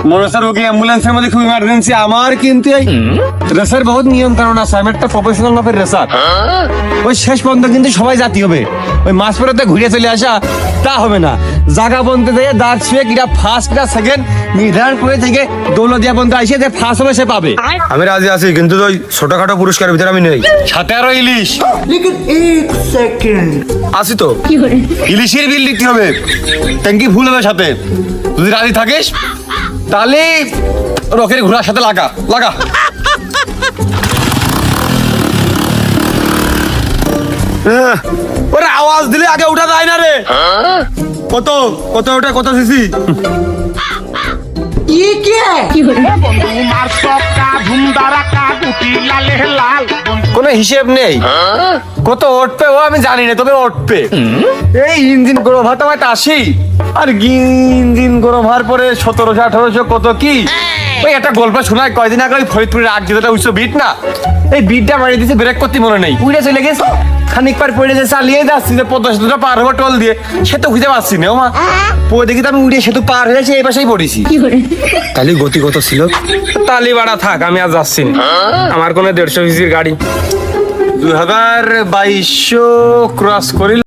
মনসা রোগী অ্যাম্বুলেন্সের মধ্যে খুব ইমার্জেন্সি। আমার কিন্তু এই রেসার বহুত নিয়ম কারণ আছে, আমি একটা প্রফেশনাল মাপের রেসার। ওই শেষ পর্যন্ত কিন্তু সবাই জাতি হবে, ওই মাস পরেতে ঘুরে চলে আসা তা হবে না। জায়গা বনতে থেকে দাঁড় ছুঁয়ে কিটা ফার্স্ট কিটা সেকেন্ড নির্ধারণ করে থেকে দৌলতিয়া পর্যন্ত আসে যে ফার্স্ট হবে সে পাবে। আমি রাজি আছি, কিন্তু ওই ছোটখাটো পুরস্কারের ভিতরে আমি নেই। সাথে আরো ইলিশ। लेकिन एक सेकंड আসি তো। ইলিশের বিল দিতে হবে, ট্যাঙ্কি ফুল হবে সাথে। যদি রাজি থাকিস তাহলে রকের ঘোড়ার সাথে লাগা লাগা। ওরে আওয়াজ দিলে আগে উঠা যায় না রে। কত কত ওটা কত সিসি? ये क्या है? কোনো হিসেব নেই, কত উঠবে ও আমি জানি না, তবে উঠবে। এই ইঞ্জিন গ্রোভার তো হয়তো 80, আর ইঞ্জিন গ্রোভার পরে 1700 1800 কত কি। ওই একটা গল্প শোনায় কয়দিন আগে, ওই ফরিদপুরের আগ যেটা উচ্চ বিট না, এই বিটটা মারিয়ে দিয়েছে, ব্রেক করতে মনে নেই, উড়ে চলে গেছে। খানিক পার পড়ে যে চালিয়ে যাচ্ছি যে 50 পার হবো টোল দিয়ে, সে তো খুঁজে পাচ্ছি না। ও মা, পরে দেখি তো আমি উড়ে সেতু পার হয়েছে, এই পাশেই পড়েছি। তাহলে গতি কত ছিল? তালি বাড়া থাক, আমি আর যাচ্ছি না। আমার কোনো 150 সিসির গাড়ি 2022 ক্রস করিল।